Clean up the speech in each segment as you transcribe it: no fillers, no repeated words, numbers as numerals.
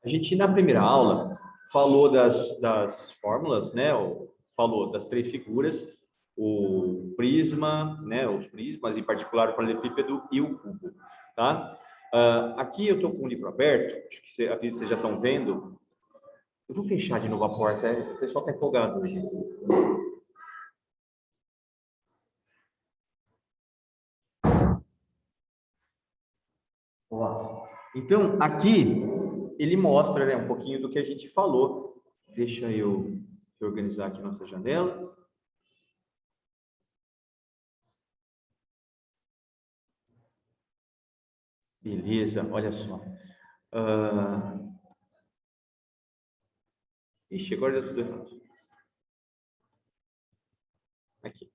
A gente, na primeira aula, falou das fórmulas, né? Falou das três figuras, o prisma, né? Os prismas, em particular o paralelepípedo e o cubo, tá? Aqui eu estou com o livro aberto, acho que vocês já estão vendo. Eu vou fechar de novo a porta, o pessoal está empolgado hoje. Então, aqui ele mostra, né, um pouquinho do que a gente falou. Deixa eu organizar aqui nossa janela. Beleza, olha só. Ixi, agora já tudo errado. Aqui.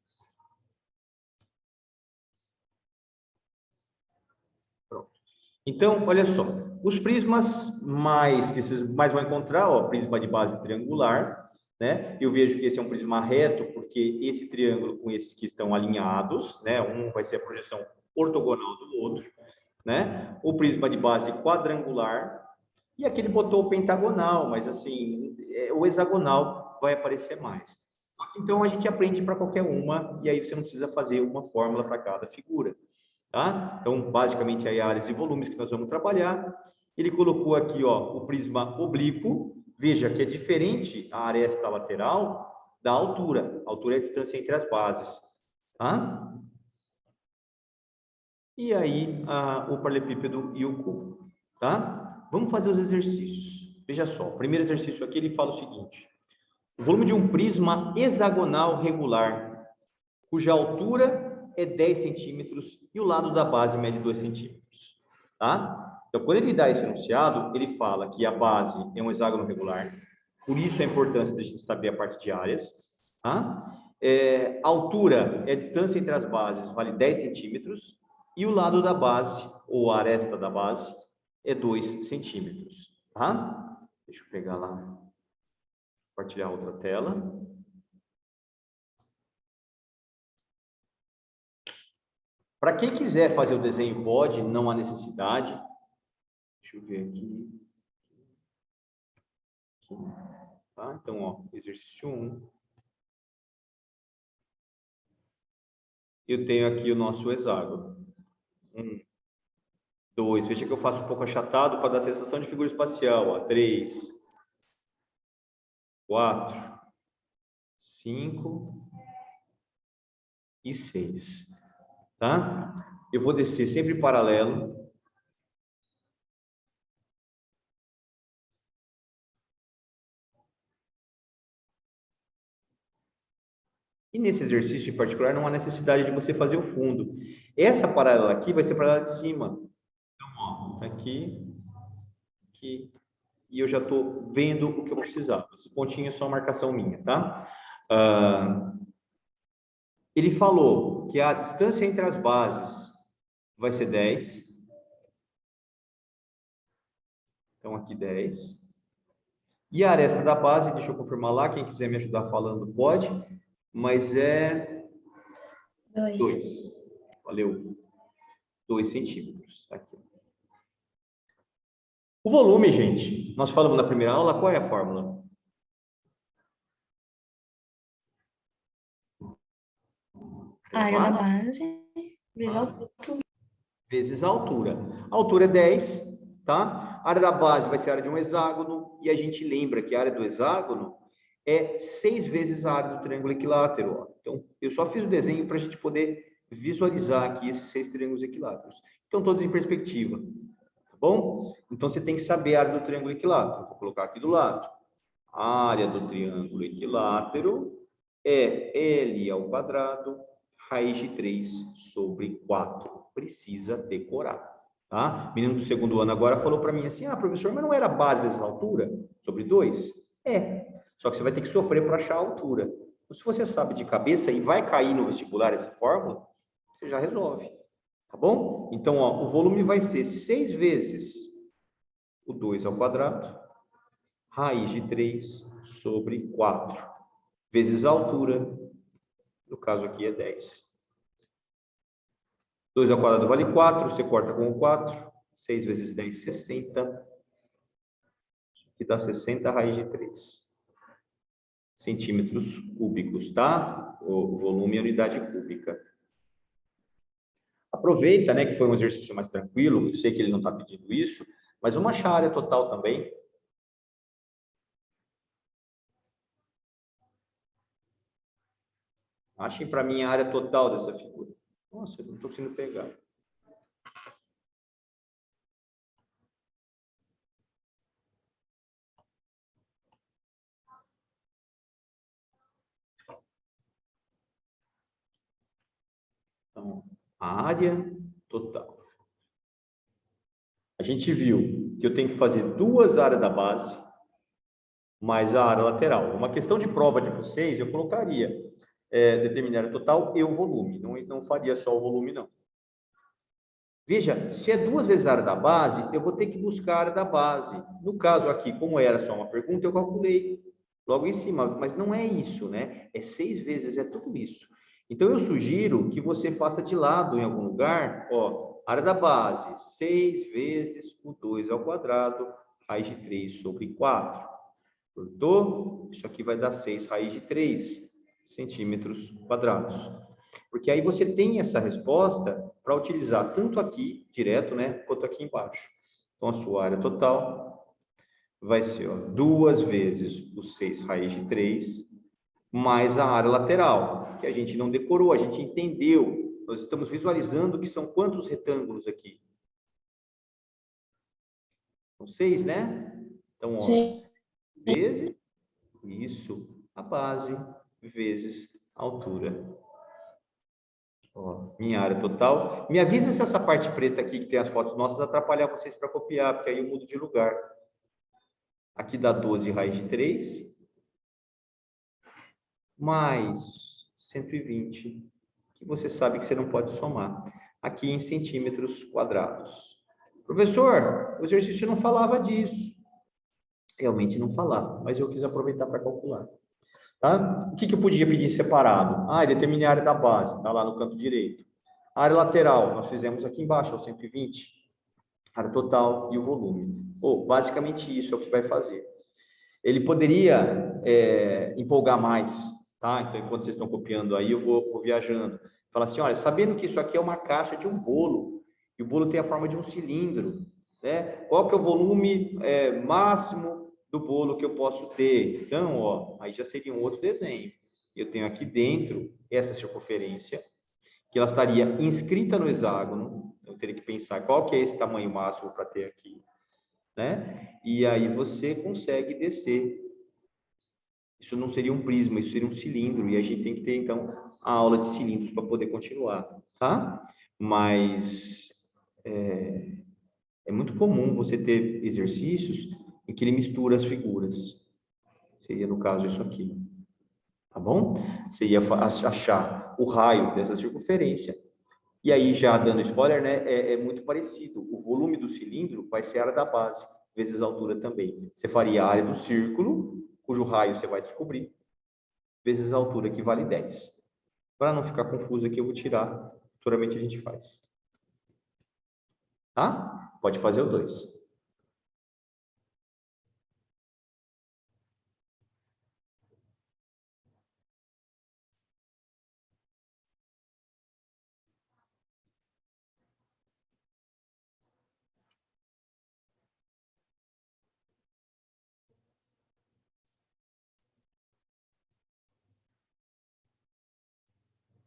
Pronto. Então, olha só. Os prismas que vocês mais vão encontrar, ó, prisma de base triangular, né? Eu vejo que esse é um prisma reto, porque esse triângulo com esse aqui estão alinhados, né? Um vai ser a projeção ortogonal do outro, né? O prisma de base quadrangular, e aqui ele botou o pentagonal, mas assim, o hexagonal vai aparecer mais. Então, a gente aprende para qualquer uma, e aí você não precisa fazer uma fórmula para cada figura, tá? Então, basicamente, aí áreas e volumes que nós vamos trabalhar. Ele colocou aqui, ó, o prisma oblíquo. Veja que é diferente a aresta lateral da altura. A altura é a distância entre as bases, tá? E aí, o paralelepípedo e o cubo, tá? Vamos fazer os exercícios. Veja só, o primeiro exercício aqui, ele fala o seguinte: o volume de um prisma hexagonal regular, cuja altura é 10 centímetros e o lado da base mede 2 centímetros, tá? Então, quando ele dá esse enunciado, ele fala que a base é um hexágono regular, por isso a importância de a gente saber a parte de áreas, tá? A altura é a distância entre as bases, vale 10 centímetros, e o lado da base, ou a aresta da base, é 2 centímetros, tá? Deixa eu pegar lá, compartilhar outra tela. Para quem quiser fazer o desenho, pode, não há necessidade. Deixa eu ver aqui. Tá? Então, ó, exercício 1. Eu tenho aqui o nosso hexágono. 1, 2. Veja que eu faço um pouco achatado para dar a sensação de figura espacial. Ó. 3, 4, 5 e 6. Tá? Eu vou descer sempre paralelo. E nesse exercício em particular, não há necessidade de você fazer o fundo. Essa paralela aqui vai ser paralela de cima. Então, ó, aqui, aqui. E eu já estou vendo o que eu vou precisar. Esse pontinho é só uma marcação minha, tá? Ele falou que a distância entre as bases vai ser 10. Então, aqui 10. E a aresta da base, deixa eu confirmar lá, quem quiser me ajudar falando pode, mas é 2. Valeu. 2 centímetros. Aqui. O volume, gente, nós falamos na primeira aula, qual é a fórmula? Área da base vezes a altura. A altura é 10, tá? A área da base vai ser a área de um hexágono, e a gente lembra que a área do hexágono é 6 vezes a área do triângulo equilátero. Ó. Então, eu só fiz o desenho para a gente poder visualizar aqui esses 6 triângulos equiláteros. Então, todos em perspectiva, tá bom? Então, você tem que saber a área do triângulo equilátero. Vou colocar aqui do lado. A área do triângulo equilátero é L ao quadrado, raiz de 3 sobre 4. Precisa decorar, tá? O menino do segundo ano agora falou para mim assim, professor, mas não era base vezes altura? Sobre 2? Só que você vai ter que sofrer para achar a altura. Então, se você sabe de cabeça e vai cair no vestibular essa fórmula, você já resolve, tá bom? Então, ó, o volume vai ser 6 vezes o 2 ao quadrado, raiz de 3 sobre 4, vezes a altura, no caso aqui é 10. 2 ao quadrado vale 4, você corta com o 4, 6 vezes 10, 60. que dá 60 raiz de 3 centímetros cúbicos, tá? O volume é unidade cúbica. Aproveita, né, que foi um exercício mais tranquilo, eu sei que ele não está pedindo isso, mas vamos achar a área total também. Achem para mim a área total dessa figura. Nossa, eu não estou conseguindo pegar. Então, a área total. A gente viu que eu tenho que fazer 2 áreas da base mais a área lateral. Uma questão de prova de vocês, eu colocaria determinar a área total e o volume. Não faria só o volume, não. Veja, se é 2 vezes a área da base, eu vou ter que buscar a área da base. No caso aqui, como era só uma pergunta, eu calculei logo em cima, mas não é isso, né? É 6 vezes, é tudo isso. Então, eu sugiro que você faça de lado em algum lugar, ó, área da base, 6 vezes o 2 ao quadrado, raiz de 3 sobre 4. Cortou? Isso aqui vai dar 6 raiz de 3 centímetros quadrados. Porque aí você tem essa resposta para utilizar tanto aqui, direto, né, quanto aqui embaixo. Então, a sua área total vai ser 2 vezes os 6 raiz de 3, mais a área lateral, que a gente não decorou, a gente entendeu. Nós estamos visualizando que são quantos retângulos aqui? São 6, né? Então, ó, vezes, isso, a base, vezes a altura. Ó, minha área total. Me avisa se essa parte preta aqui, que tem as fotos nossas, atrapalhar vocês para copiar, porque aí eu mudo de lugar. Aqui dá 12 raiz de 3, mais 120, que você sabe que você não pode somar. Aqui em centímetros quadrados. Professor, o exercício não falava disso. Realmente não falava, mas eu quis aproveitar para calcular. Tá? O que eu podia pedir separado? Determine a área da base, está lá no canto direito. A área lateral, nós fizemos aqui embaixo, é o 120. A área total e o volume. Basicamente isso é o que vai fazer. Ele poderia empolgar mais, tá? Então, enquanto vocês estão copiando aí, eu vou viajando. Fala assim, olha, sabendo que isso aqui é uma caixa de um bolo, e o bolo tem a forma de um cilindro, né? Qual que é o volume máximo do bolo que eu posso ter? Então, ó, aí já seria um outro desenho. Eu tenho aqui dentro essa circunferência, que ela estaria inscrita no hexágono. Eu teria que pensar qual que é esse tamanho máximo para ter aqui, né? E aí você consegue descer. Isso não seria um prisma, isso seria um cilindro, e a gente tem que ter, então, a aula de cilindros para poder continuar, tá? Mas é muito comum você ter exercícios em que ele mistura as figuras. Seria, no caso, isso aqui. Tá bom? Você ia achar o raio dessa circunferência. E aí, já dando spoiler, né? É muito parecido. O volume do cilindro vai ser a área da base, vezes a altura também. Você faria a área do círculo, cujo raio você vai descobrir, vezes a altura, que vale 10. Para não ficar confuso aqui, eu vou tirar. Futuramente a gente faz. Tá? Pode fazer o 2.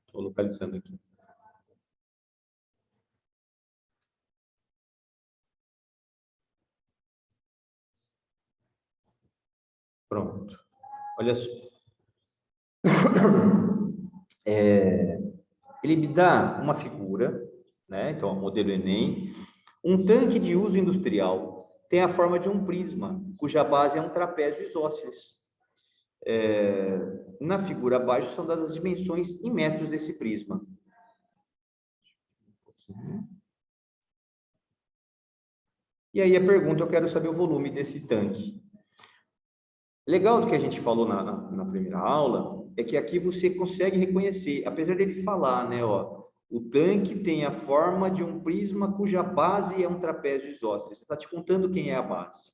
Estou localizando aqui. Pronto. Olha só. Ele me dá uma figura, né? Então, o modelo Enem. Um tanque de uso industrial tem a forma de um prisma, cuja base é um trapézio isósceles. Na figura abaixo são dadas as dimensões em metros desse prisma. E aí a pergunta, eu quero saber o volume desse tanque. Legal do que a gente falou na primeira aula, é que aqui você consegue reconhecer, apesar dele falar, né, ó, o tanque tem a forma de um prisma cuja base é um trapézio isósceles. Você está te contando quem é a base.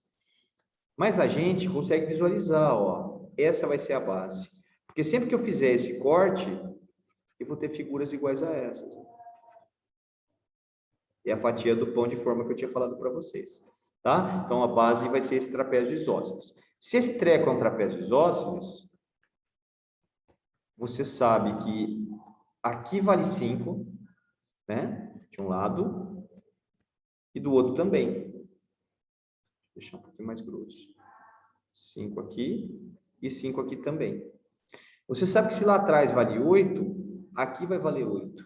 Mas a gente consegue visualizar, ó, essa vai ser a base. Porque sempre que eu fizer esse corte, eu vou ter figuras iguais a essas. É a fatia do pão de forma que eu tinha falado para vocês, tá? Então, a base vai ser esse trapézio isósceles. Se esse treco é um trapézio isósceles, você sabe que aqui vale 5, né? De um lado, e do outro também. Vou deixar um pouquinho mais grosso. 5 aqui e 5 aqui também. Você sabe que se lá atrás vale 8, aqui vai valer 8.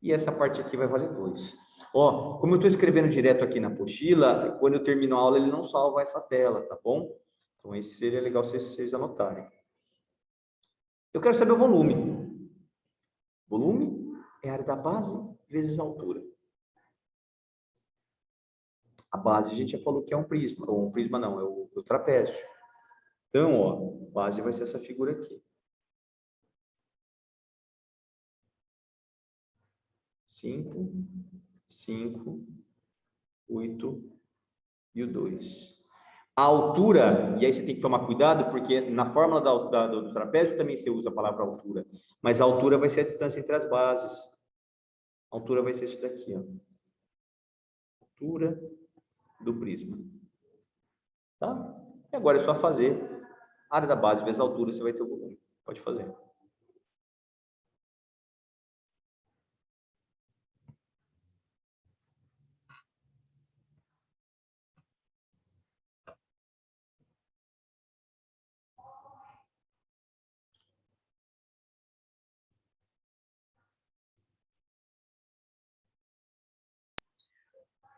E essa parte aqui vai valer 2. Ó, como eu estou escrevendo direto aqui na apostila, quando eu termino a aula, ele não salva essa tela, tá bom? Então, esse seria legal vocês anotarem. Eu quero saber o volume. Volume é a área da base vezes a altura. A base a gente já falou que é um prisma, ou um prisma não, é o trapézio. Então, ó, a base vai ser essa figura aqui. 5, 5, 8 e o 2. A altura, e aí você tem que tomar cuidado, porque na fórmula do trapézio também você usa a palavra altura, mas a altura vai ser a distância entre as bases. A altura vai ser isso daqui, ó. Altura do prisma. Tá? E agora é só fazer a área da base vezes a altura, você vai ter o volume. Pode fazer.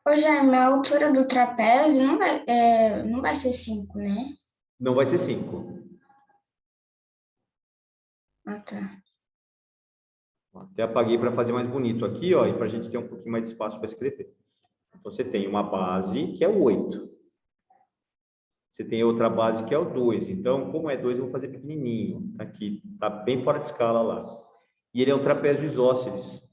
Ô, Jaime, a altura do trapézio não vai ser 5, né? Não vai ser 5. Ah, tá. Até apaguei para fazer mais bonito aqui, ó, e para a gente ter um pouquinho mais de espaço para escrever. Então, você tem uma base que é o 8. Você tem outra base que é o 2. Então, como é 2, eu vou fazer pequenininho. Aqui, tá bem fora de escala lá. E ele é um trapézio isósceles.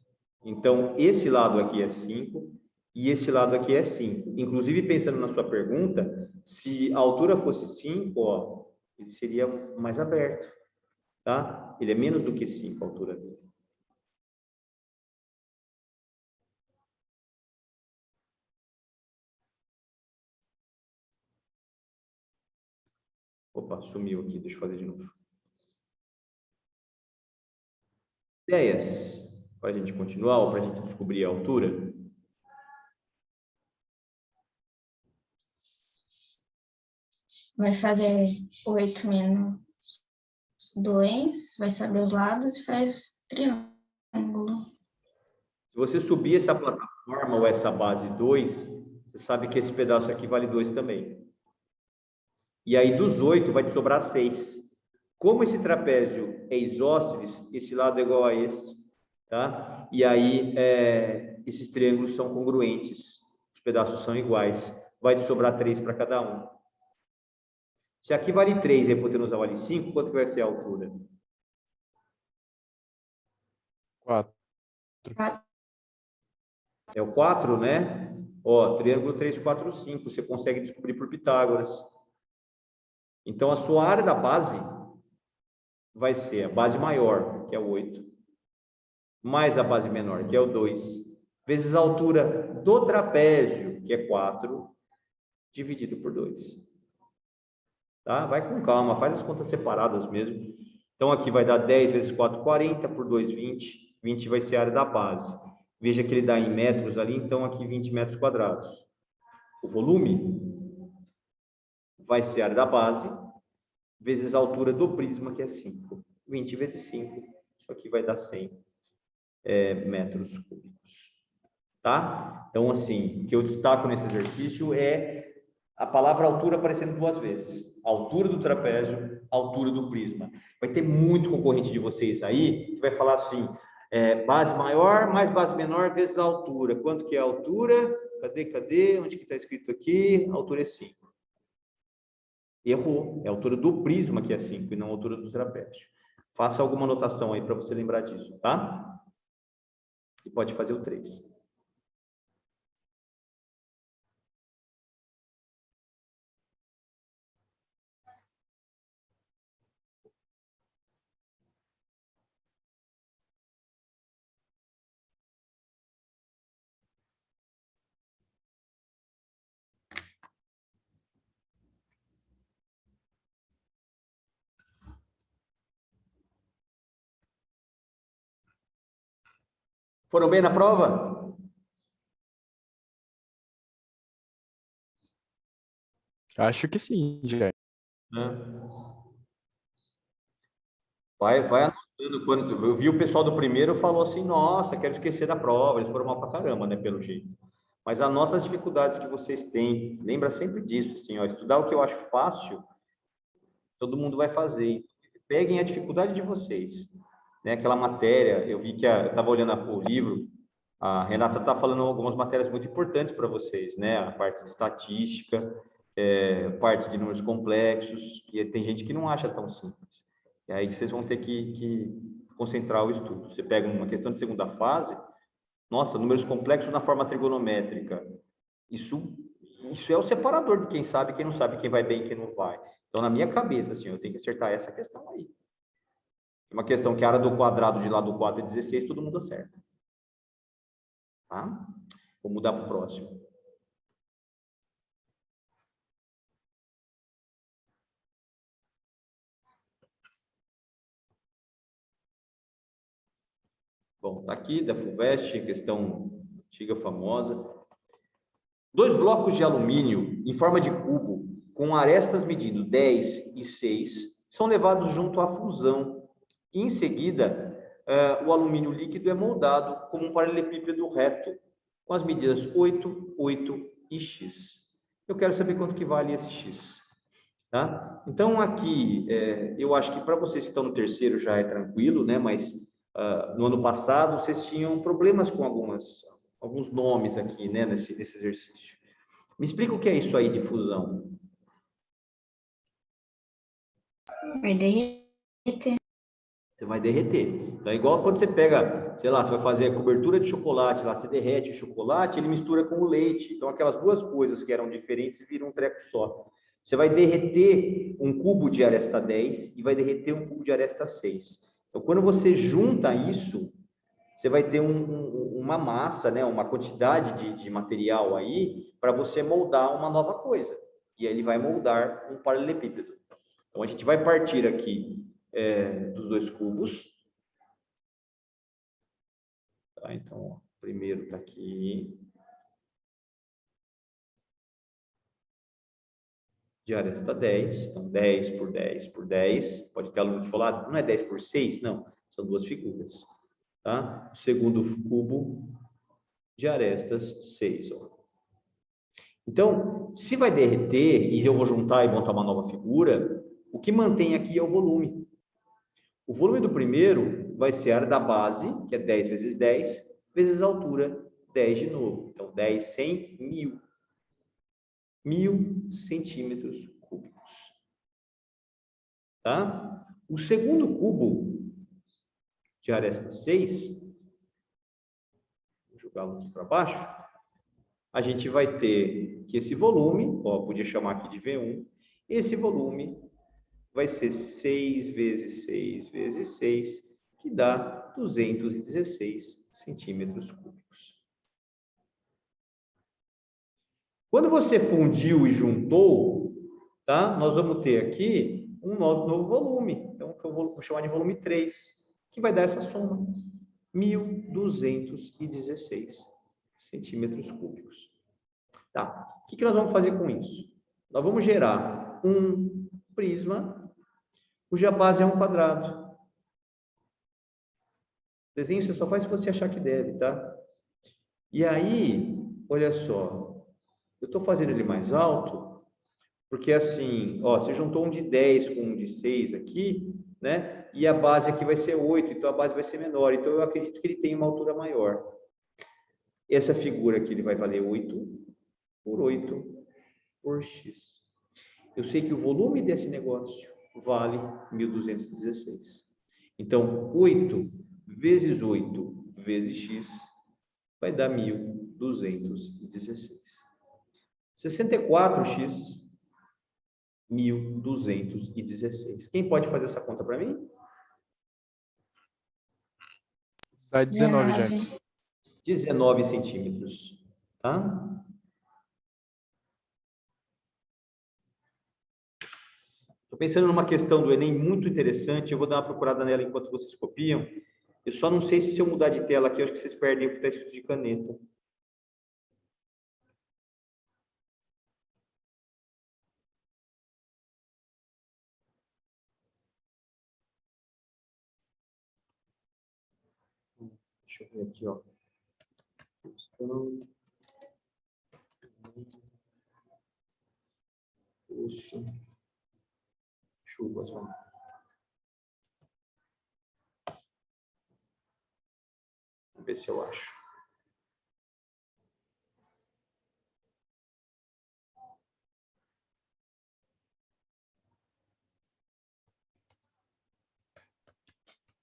Então, esse lado aqui é 5 e esse lado aqui é 5. Inclusive, pensando na sua pergunta, se a altura fosse 5, ó, ele seria mais aberto, tá? Ele é menos do que 5 a altura dele. Opa, sumiu aqui, deixa eu fazer de novo. Ideias para a gente continuar ou para a gente descobrir a altura? Vai fazer 8 menos 2, vai saber os lados e faz triângulo. Se você subir essa plataforma ou essa base 2, você sabe que esse pedaço aqui vale 2 também. E aí, dos 8, vai te sobrar 6. Como esse trapézio é isósceles, esse lado é igual a esse, tá? E aí, esses triângulos são congruentes, os pedaços são iguais. Vai te sobrar 3 para cada um. Se aqui vale 3 e a hipotenusa vale 5, quanto que vai ser a altura? 4. É o 4, né? Ó, triângulo 3, 4, 5. Você consegue descobrir por Pitágoras. Então, a sua área da base vai ser a base maior, que é o 8, mais a base menor, que é o 2, vezes a altura do trapézio, que é 4, dividido por 2. Tá? Vai com calma, faz as contas separadas mesmo. Então, aqui vai dar 10 vezes 4, 40, por 2, 20. 20 vai ser a área da base. Veja que ele dá em metros ali, então aqui 20 metros quadrados. O volume vai ser a área da base, vezes a altura do prisma, que é 5. 20 vezes 5, isso aqui vai dar 100 metros cúbicos. Tá? Então, assim, o que eu destaco nesse exercício é a palavra altura aparecendo 2 vezes. Altura do trapézio, altura do prisma. Vai ter muito concorrente de vocês aí que vai falar assim, base maior mais base menor vezes a altura. Quanto que é a altura? Cadê? Onde que está escrito aqui? A altura é 5. Errou. É a altura do prisma que é 5 e não a altura do trapézio. Faça alguma anotação aí para você lembrar disso, tá? E pode fazer o 3. Foram bem na prova? Acho que sim, já. Vai anotando. Quando eu vi o pessoal do primeiro falou assim, nossa, quero esquecer da prova. Eles foram mal pra caramba, né, pelo jeito. Mas anota as dificuldades que vocês têm. Lembra sempre disso, assim, ó, estudar o que eu acho fácil, todo mundo vai fazer. Peguem a dificuldade de vocês, né? Aquela matéria, eu vi que eu estava olhando o livro, a Renata está falando algumas matérias muito importantes para vocês, né? A parte de estatística, parte de números complexos, e tem gente que não acha tão simples. E aí vocês vão ter que concentrar o estudo. Você pega uma questão de segunda fase, nossa, números complexos na forma trigonométrica. Isso é o separador de quem sabe e quem não sabe, quem vai bem e quem não vai. Então, na minha cabeça, assim, eu tenho que acertar essa questão aí. Uma questão que a área do quadrado de lá do 4 é 16, todo mundo acerta. Tá? Vou mudar para o próximo. Bom, tá aqui, da FUVEST, questão antiga, famosa. 2 blocos de alumínio em forma de cubo, com arestas medindo 10 e 6, são levados junto à fusão. E, em seguida, o alumínio líquido é moldado como um paralelepípedo reto, com as medidas 8, 8 e x. Eu quero saber quanto que vale esse x. Tá? Então, aqui, eu acho que para vocês que estão no terceiro já é tranquilo, né? Mas no ano passado vocês tinham problemas com alguns nomes aqui, né? Nesse exercício. Me explica o que é isso aí de fusão. Vai derreter. Você vai derreter. Então, é igual quando você pega, sei lá, você vai fazer a cobertura de chocolate, lá você derrete o chocolate, ele mistura com o leite. Então, aquelas duas coisas que eram diferentes viram um treco só. Você vai derreter um cubo de aresta 10 e vai derreter um cubo de aresta 6. Então, quando você junta isso, você vai ter uma massa, né, uma quantidade de material aí para você moldar uma nova coisa. E aí ele vai moldar um paralelepípedo. Então, a gente vai partir aqui dos 2 cubos. Tá? Então, ó, o primeiro está aqui. De aresta 10. Então, 10 por 10 por 10. Pode ter aluno que falar, não é 10 por 6? Não, são 2 figuras. Tá? O segundo cubo de arestas 6. Ó. Então, se vai derreter e eu vou juntar e montar uma nova figura, o que mantém aqui é o volume. O volume do primeiro vai ser a área da base, que é 10 vezes 10, vezes a altura, 10 de novo. Então, 10, 100, 1000. 1000 centímetros cúbicos. Tá? O segundo cubo de aresta 6, vou jogá-lo aqui para baixo, a gente vai ter que esse volume, ó, podia chamar aqui de V1, esse volume vai ser 6 vezes 6 vezes 6, que dá 216 centímetros cúbicos. Quando você fundiu e juntou, tá? Nós vamos ter aqui um novo volume. Então, eu vou chamar de volume 3, que vai dar essa soma. 1.216 centímetros cúbicos. Tá. O que nós vamos fazer com isso? Nós vamos gerar um prisma cuja base é um quadrado. Desenho você só faz se você achar que deve, tá? E aí, olha só, eu estou fazendo ele mais alto, porque assim, ó, você juntou um de 10 com um de 6 aqui, né? E a base aqui vai ser 8, então a base vai ser menor. Então, eu acredito que ele tem uma altura maior. Essa figura aqui, ele vai valer 8 por 8 por x. Eu sei que o volume desse negócio vale 1.216. Então, 8 vezes 8 vezes x vai dar 1.216. 64x, 1.216. Quem pode fazer essa conta para mim? Dá 19 já. 19 centímetros, tá? Estou pensando numa questão do Enem muito interessante, eu vou dar uma procurada nela enquanto vocês copiam. Eu só não sei se eu mudar de tela aqui, eu acho que vocês perdem o que está escrito de caneta. Deixa eu ver aqui, ó. Poxa. Chuvas, vamos. Vamos ver se eu acho.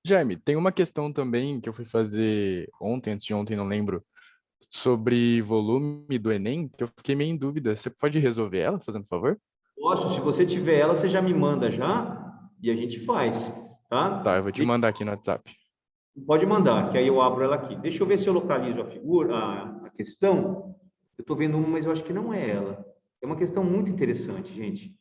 Jaime, tem uma questão também que eu fui fazer ontem, antes de ontem, não lembro, sobre volume do Enem, que eu fiquei meio em dúvida. Você pode resolver ela, fazendo favor? Posso, se você tiver ela, você já me manda já e a gente faz, Tá, tá? eu vou te mandar aqui no WhatsApp. Pode mandar, que aí eu abro ela aqui. Deixa eu ver se eu localizo a figura, a questão. Eu estou vendo uma, mas eu acho que não é ela. É uma questão muito interessante, gente.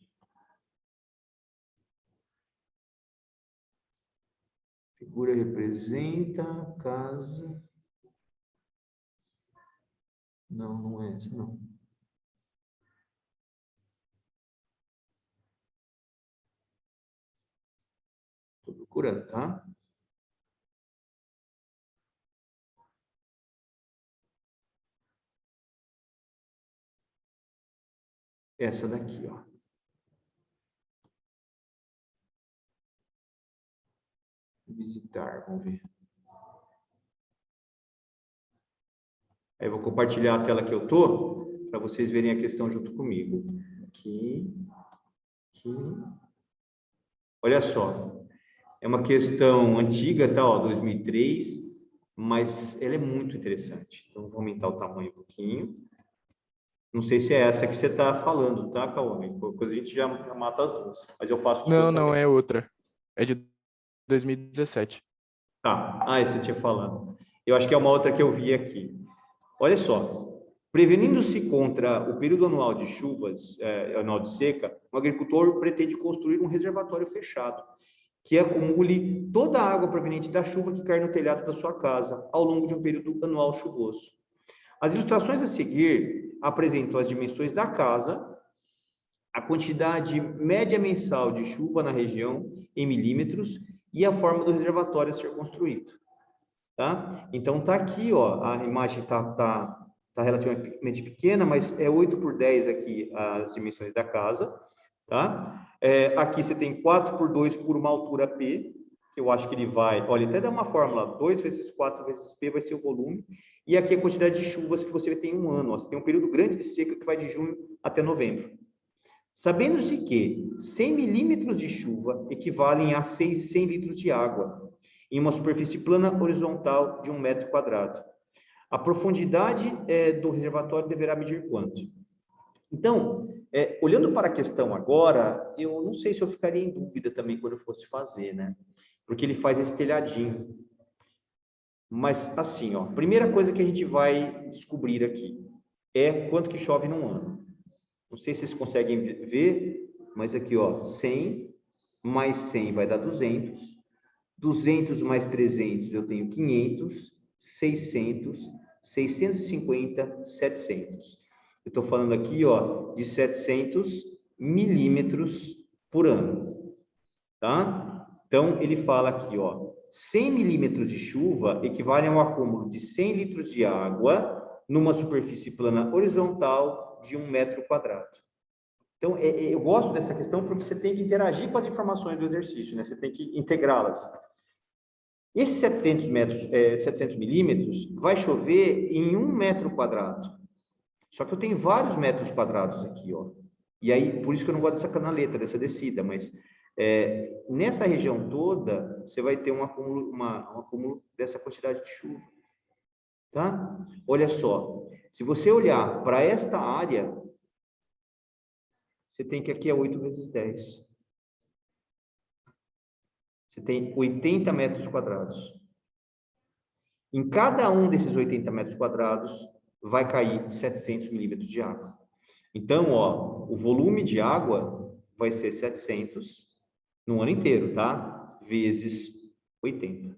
Figura representa a casa. Não, não é essa, não. Estou procurando, tá? Essa daqui, ó. Visitar, vamos ver. Aí eu vou compartilhar a tela que eu tô, para vocês verem a questão junto comigo. Aqui. Olha só. É uma questão antiga, tá? Ó, 2003, mas ela é muito interessante. Então, vou aumentar o tamanho um pouquinho. Não sei se é essa que você está falando, tá, Cauã? Coisa a gente já mata as duas. Mas eu faço Não, desconto. não, é outra. É de 2017. Tá. Ah, esse eu tinha falado. Eu acho que é uma outra que eu vi aqui. Olha só. Prevenindo-se contra o período anual de chuvas, anual de seca, o agricultor pretende construir um reservatório fechado, que acumule toda a água proveniente da chuva que cai no telhado da sua casa ao longo de um período anual chuvoso. As ilustrações a seguir apresentam as dimensões da casa, a quantidade média mensal de chuva na região em milímetros e a forma do reservatório a ser construído. Tá? Então tá aqui, ó, a imagem tá relativamente pequena, mas é 8x10 aqui as dimensões da casa, tá? Aqui você tem 4x2 por uma altura P, que eu acho que ele vai, olha, até dá uma fórmula, 2 vezes 4 vezes P vai ser o volume, e aqui a quantidade de chuvas que você tem em um ano, ó, você tem um período grande de seca que vai de junho até novembro. Sabendo-se que 100 milímetros de chuva equivalem a 100 litros de água, em uma superfície plana horizontal de 1 metro quadrado. A profundidade do reservatório deverá medir quanto? Então, olhando para a questão agora, eu não sei se eu ficaria em dúvida também quando eu fosse fazer, né? Porque ele faz esse telhadinho. Mas, assim, ó, primeira coisa que a gente vai descobrir aqui é quanto que chove num ano. Não sei se vocês conseguem ver, mas aqui, ó, 100 mais 100 vai dar 200. 200 mais 300 eu tenho 500, 600, 650, 700. Eu estou falando aqui, ó, de 700 milímetros por ano, tá? Então, ele fala aqui, ó, 100 milímetros de chuva equivale a um acúmulo de 100 litros de água numa superfície plana horizontal de 1 metro quadrado. Então, eu gosto dessa questão porque você tem que interagir com as informações do exercício, né? Você tem que integrá-las. Esses 700 milímetros vai chover em 1 metro quadrado. Só que eu tenho vários metros quadrados aqui, ó. E aí, por isso que eu não gosto dessa canaleta, dessa descida, mas nessa região toda, você vai ter um acúmulo dessa quantidade de chuva. Tá? Olha só, se você olhar para esta área, você tem que aqui é 8 vezes 10. Você tem 80 metros quadrados. Em cada um desses 80 metros quadrados, vai cair 700 milímetros de água. Então, ó, o volume de água vai ser 700 no ano inteiro, tá? Vezes 80.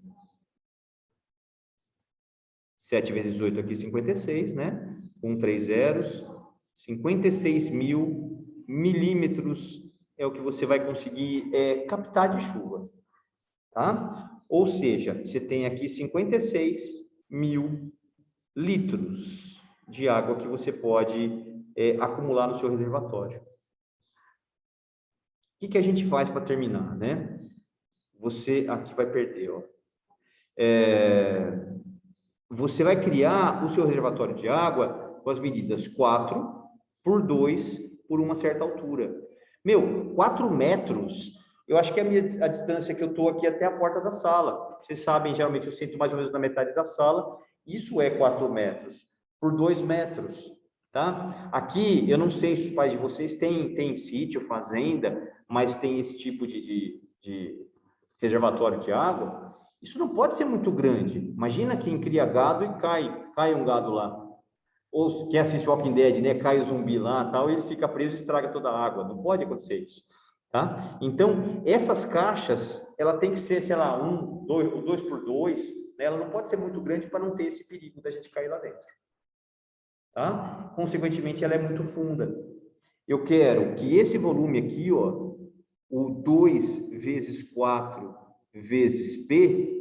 7 vezes 8 aqui, 56, né? 3 zeros, 56 mil milímetros é o que você vai conseguir captar de chuva, tá? Ou seja, você tem aqui 56 mil litros de água que você pode acumular no seu reservatório. O que a gente faz para terminar, né? Você aqui vai perder, ó. Você vai criar o seu reservatório de água com as medidas 4 por 2 por uma certa altura. Meu, 4 metros, eu acho que é a distância que eu estou aqui até a porta da sala. Vocês sabem, geralmente eu sento mais ou menos na metade da sala. Isso é 4 metros por 2 metros, tá? Aqui, eu não sei se os pais de vocês têm sítio, fazenda, mas tem esse tipo de reservatório de água. Isso não pode ser muito grande. Imagina quem cria gado e cai um gado lá. Ou quem assiste Walking Dead, né? Cai o zumbi lá, tal, e ele fica preso e estraga toda a água. Não pode acontecer isso, tá? Então, essas caixas, ela tem que ser, sei lá, 2 por 2, né? Ela não pode ser muito grande para não ter esse perigo da gente cair lá dentro, tá? Consequentemente, ela é muito funda. Eu quero que esse volume aqui, ó, o 2 vezes 4 vezes P,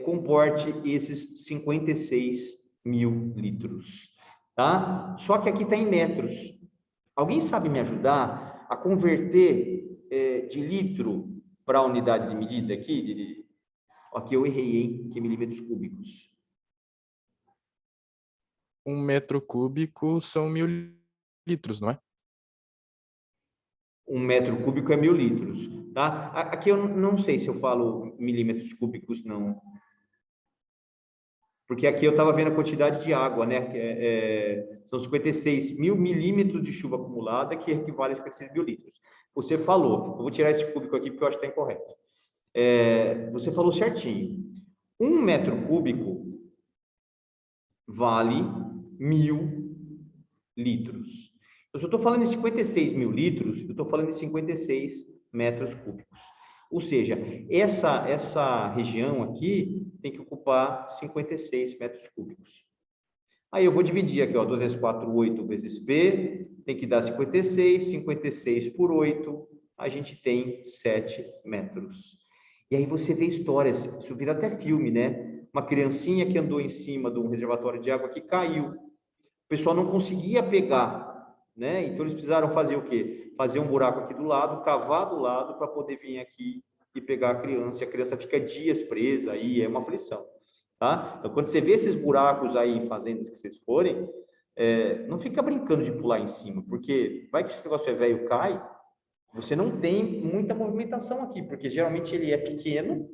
comporte esses 56 mil litros, tá? Só que aqui está em metros. Alguém sabe me ajudar a converter de litro para a unidade de medida aqui? Aqui eu errei, hein? Que é milímetros cúbicos. 1 metro cúbico são 1000 litros, não é? 1 metro cúbico é 1000 litros, tá? Aqui eu não sei se eu falo milímetros cúbicos, não. Porque aqui eu estava vendo a quantidade de água, né? São 56 mil milímetros de chuva acumulada, que equivale a 56 mil litros. Você falou, eu vou tirar esse cúbico aqui porque eu acho que está incorreto. Você falou certinho. 1 metro cúbico vale 1000 litros. Eu só estou falando em 56 mil litros, eu estou falando em 56 metros cúbicos. Ou seja, essa região aqui tem que ocupar 56 metros cúbicos. Aí eu vou dividir aqui, ó, 2 vezes 4, 8 vezes P, tem que dar 56, 56 por 8, a gente tem 7 metros. E aí você vê histórias, isso vira até filme, né? Uma criancinha que andou em cima de um reservatório de água que caiu. O pessoal não conseguia pegar, né? Então eles precisaram fazer o quê? Fazer um buraco aqui do lado, cavar do lado para poder vir aqui e pegar a criança. E a criança fica dias presa aí, é uma aflição, tá? Então quando você vê esses buracos aí em fazendas que vocês forem, não fica brincando de pular em cima, porque vai que esse negócio é velho, cai, você não tem muita movimentação aqui, porque geralmente ele é pequeno,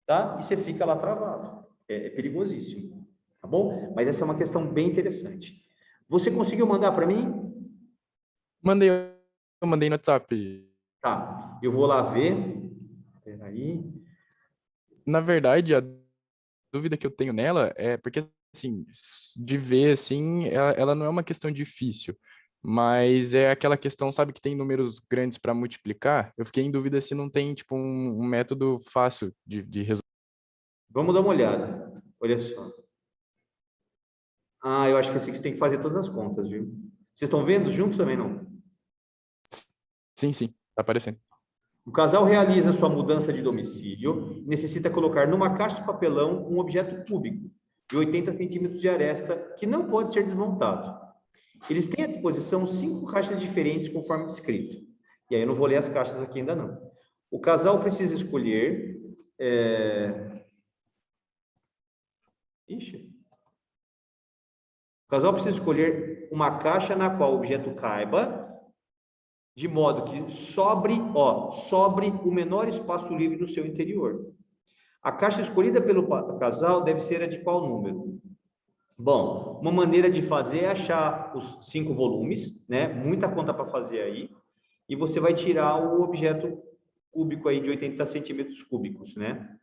tá? E você fica lá travado. É perigosíssimo, tá bom? Mas essa é uma questão bem interessante. Você conseguiu mandar para mim? Eu mandei no WhatsApp. Tá, eu vou lá ver. Peraí. Na verdade, a dúvida que eu tenho nela é porque, assim, de ver, assim, ela não é uma questão difícil, mas é aquela questão, sabe, que tem números grandes para multiplicar. Eu fiquei em dúvida se não tem, tipo, um método fácil de resolver. Vamos dar uma olhada. Olha só. Eu acho que esse aqui você tem que fazer todas as contas, viu? Vocês estão vendo junto também, não? Sim, tá aparecendo. O casal realiza sua mudança de domicílio e necessita colocar numa caixa de papelão um objeto cúbico de 80 centímetros de aresta que não pode ser desmontado. Eles têm à disposição 5 caixas diferentes conforme descrito. E aí eu não vou ler as caixas aqui ainda não. O casal precisa escolher... O casal precisa escolher uma caixa na qual o objeto caiba, de modo que sobre o menor espaço livre no seu interior. A caixa escolhida pelo casal deve ser a de qual número? Bom, uma maneira de fazer é achar os 5 volumes, né? Muita conta para fazer aí. E você vai tirar o objeto cúbico aí de 80 centímetros cúbicos, né?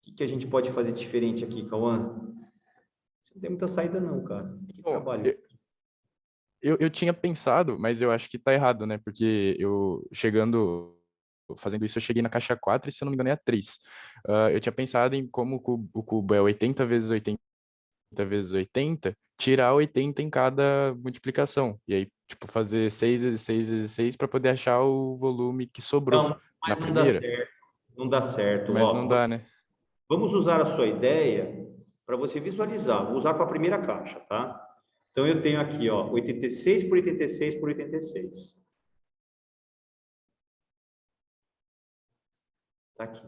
O que a gente pode fazer diferente aqui, Cauã? Não tem muita saída não, cara. Que Bom, trabalho. eu tinha pensado, mas eu acho que tá errado, né? Porque eu chegando fazendo isso, eu cheguei na caixa 4 e, se eu não me engano, é a 3. Eu tinha pensado em como o cubo é 80 vezes 80 vezes 80, tirar 80 em cada multiplicação. E aí, tipo, fazer 6 vezes 6 vezes 6 para poder achar o volume que sobrou Não, na mas não dá primeira. certo. Não dá certo. Mas não Ó, dá, né? vamos usar a sua ideia para você visualizar. Vou usar com a primeira caixa, tá? Então, eu tenho aqui, ó, 86 por 86 por 86. Tá aqui.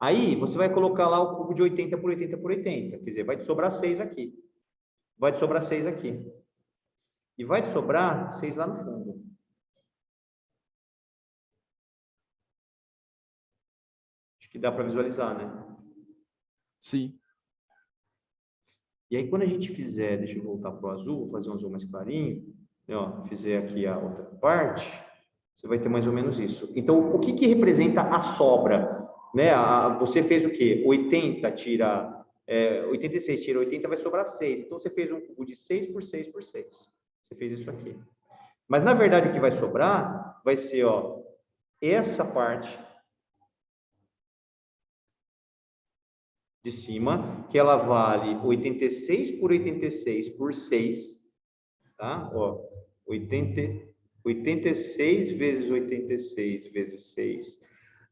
Aí, você vai colocar lá o cubo de 80 por 80 por 80. Quer dizer, vai te sobrar 6 aqui. Vai te sobrar 6 aqui. E vai te sobrar 6 lá no fundo. Acho que dá para visualizar, né? Sim. E aí, quando a gente fizer, deixa eu voltar para o azul, vou fazer um azul mais clarinho, ó, fizer aqui a outra parte, você vai ter mais ou menos isso. Então, o que que representa a sobra? Né? Você fez o quê? 80 tira, 86 tira 80, vai sobrar 6. Então, você fez um cubo de 6 por 6 por 6. Você fez isso aqui. Mas, na verdade, o que vai sobrar vai ser, ó, essa parte de cima, que ela vale 86 por 86 por 6, tá? Ó, 86 vezes 86 vezes 6.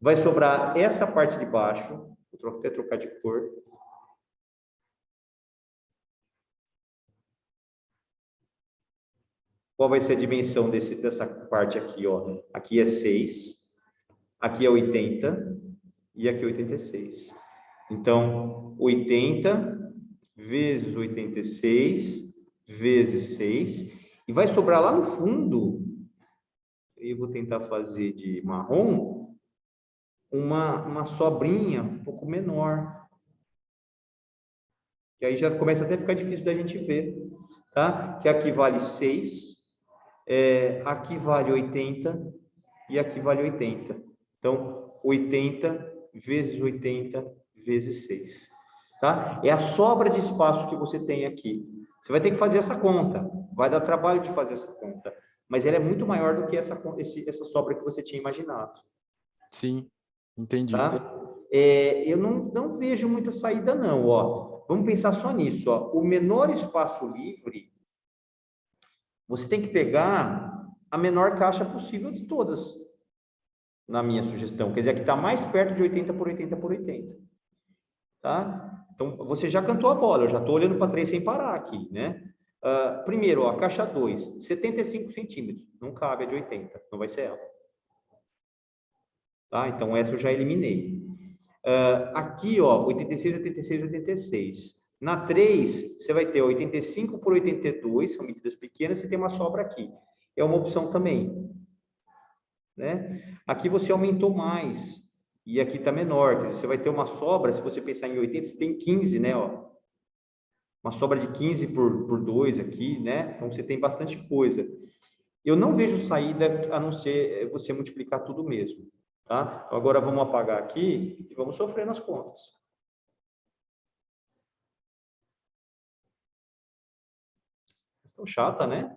Vai sobrar essa parte de baixo, vou até trocar de cor. Qual vai ser a dimensão dessa parte aqui, ó? Aqui é 6, aqui é 80 e aqui é 86. Então, 80 vezes 86 vezes 6, e vai sobrar lá no fundo, eu vou tentar fazer de marrom, uma sobrinha um pouco menor, que aí já começa até a ficar difícil da gente ver, tá? Que aqui vale 6, aqui vale 80 e aqui vale 80. Então, 80 vezes 80 vezes 6. Tá? É a sobra de espaço que você tem aqui. Você vai ter que fazer essa conta. Vai dar trabalho de fazer essa conta. Mas ela é muito maior do que essa sobra que você tinha imaginado. Sim, entendi. Tá? Eu não vejo muita saída, não. Ó. Vamos pensar só nisso. Ó. O menor espaço livre, você tem que pegar a menor caixa possível de todas, na minha sugestão. Quer dizer, a que está mais perto de 80 por 80 por 80. Tá? Então, você já cantou a bola. Eu já estou olhando para 3 sem parar aqui, né? Primeiro, ó, a caixa 2, 75 centímetros. Não cabe a de 80, não vai ser ela. Tá? Então, essa eu já eliminei. Aqui, ó, 86, 86, 86. Na 3, você vai ter 85 por 82, são medidas pequenas, você tem uma sobra aqui. É uma opção também. Né? Aqui você aumentou mais, e aqui está menor. Quer dizer, você vai ter uma sobra, se você pensar em 80, você tem 15, né? Ó. Uma sobra de 15 por 2 aqui, né? Então, você tem bastante coisa. Eu não vejo saída a não ser você multiplicar tudo mesmo. Tá? Então, agora vamos apagar aqui e vamos sofrer nas contas. Tão chata, né?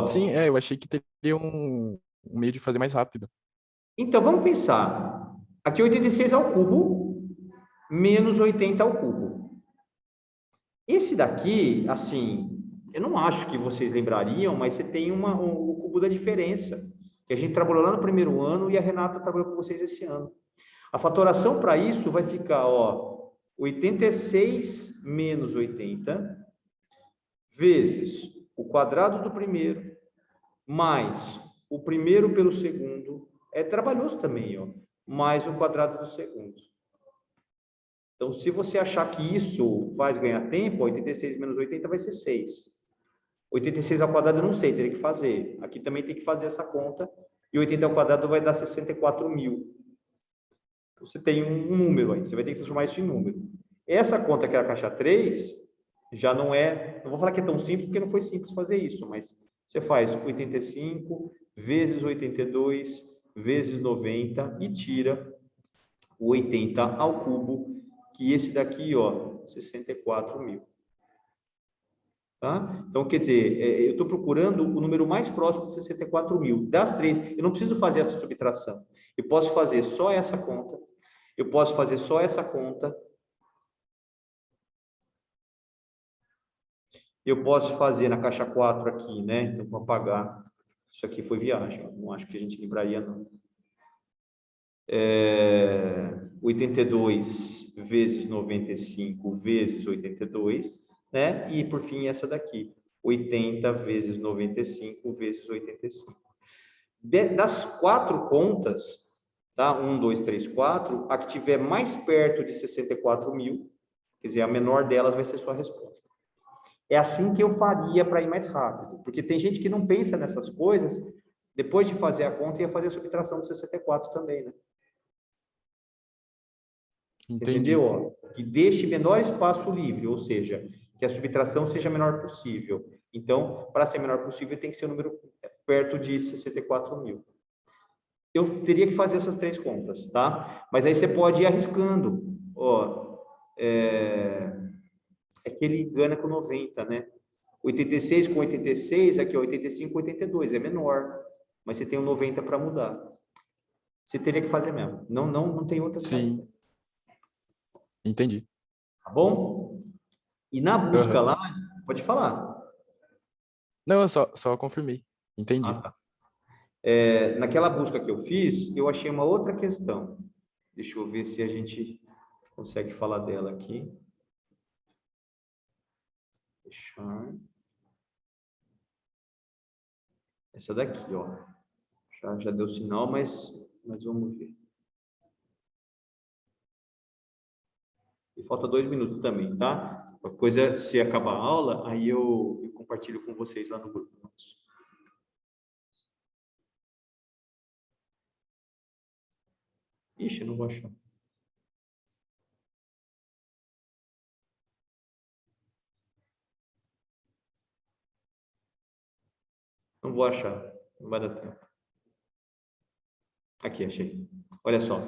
Sim, Ó, eu achei que teria um meio de fazer mais rápido. então, vamos pensar. Aqui 86 ao cubo, menos 80 ao cubo. Esse daqui, assim, eu não acho que vocês lembrariam, mas você tem o cubo da diferença, que a gente trabalhou lá no primeiro ano e a Renata trabalhou com vocês esse ano. A fatoração para isso vai ficar, ó, 86 menos 80 vezes o quadrado do primeiro mais o primeiro pelo segundo, é trabalhoso também, ó, mais o quadrado do segundo. Então, se você achar que isso faz ganhar tempo, 86 menos 80 vai ser 6. 86 ao quadrado eu não sei, teria que fazer. Aqui também tem que fazer essa conta. E 80 ao quadrado vai dar 64 mil. Você tem um número aí, você vai ter que transformar isso em número. Essa conta que é a caixa 3, já não é, não vou falar que é tão simples, porque não foi simples fazer isso, mas você faz 85 vezes 82 vezes 90 e tira o 80 ao cubo, que esse daqui, ó, 64 mil. Tá? Então, quer dizer, eu estou procurando o número mais próximo de 64 mil. Das três, eu não preciso fazer essa subtração. Eu posso fazer só essa conta, eu posso fazer só essa conta, eu posso fazer na caixa 4 aqui, né? Então, vou apagar. Isso aqui foi viagem, não acho que a gente lembraria, não. 82 vezes 95 vezes 82, né? E, por fim, essa daqui, 80 vezes 95 vezes 85. Das 4 contas, tá? 1, 2, 3, 4, a que tiver mais perto de 64 mil, quer dizer, a menor delas vai ser sua resposta. É assim que eu faria para ir mais rápido, porque tem gente que não pensa nessas coisas, depois de fazer a conta, ia fazer a subtração do 64 também, né? Entendi. Entendeu? Que deixe menor espaço livre, ou seja, que a subtração seja a menor possível. Então, para ser menor possível, tem que ser um número perto de 64 mil. Eu teria que fazer essas 3 contas, tá? Mas aí você pode ir arriscando. Ó, que ele engana com 90, né? 86 com 86, aqui, ó, 85 com 82, é menor. Mas você tem um 90 para mudar. Você teria que fazer mesmo. Não tem outra saída. Sim, entendi. Tá bom? E na busca lá, pode falar. Não, eu só confirmei. Entendi. Tá. Naquela busca que eu fiz, eu achei uma outra questão. Deixa eu ver se a gente consegue falar dela aqui. Fechar. Essa daqui, ó. Já deu sinal, mas vamos ver. E falta 2 minutos também, tá? Uma coisa, se acabar a aula, aí eu compartilho com vocês lá no grupo. Ixi, não vou achar. Não vou achar. Não vai dar tempo. Aqui, achei. Olha só.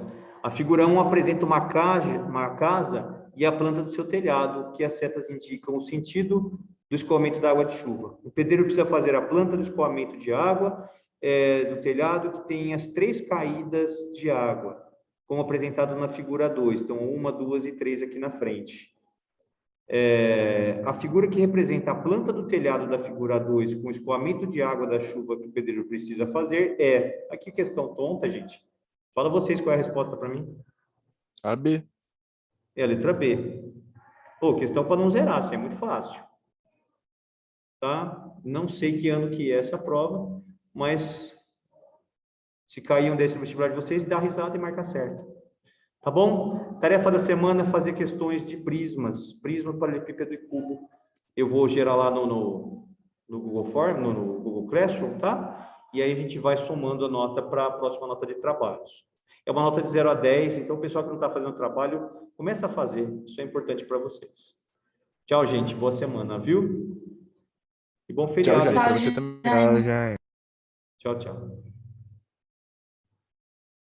A figura 1 apresenta uma casa e a planta do seu telhado, que as setas indicam o sentido do escoamento da água de chuva. O pedreiro precisa fazer a planta do escoamento de água do telhado que tem as 3 caídas de água, como apresentado na figura 2. Então, 1, 2 e 3 aqui na frente. A figura que representa a planta do telhado da figura 2 com o escoamento de água da chuva que o pedreiro precisa fazer aqui questão tonta, gente. Fala vocês qual é a resposta para mim. A B. É a letra B. Pô, questão para não zerar, isso é muito fácil. Tá? Não sei que ano que é essa prova, mas se cair um desse vestibular de vocês, dá risada e marca certo. Tá bom? Tarefa da semana é fazer questões de prismas. Prisma, paralelepípedo e cubo. Eu vou gerar lá no Google Form, no Google Classroom, tá? E aí a gente vai somando a nota para a próxima nota de trabalhos. É uma nota de 0 a 10, então o pessoal que não está fazendo trabalho, começa a fazer. Isso é importante para vocês. Tchau, gente. Boa semana, viu? E bom Tchau, feriado. Jair. Para você também. Tchau, Já Tchau, tchau.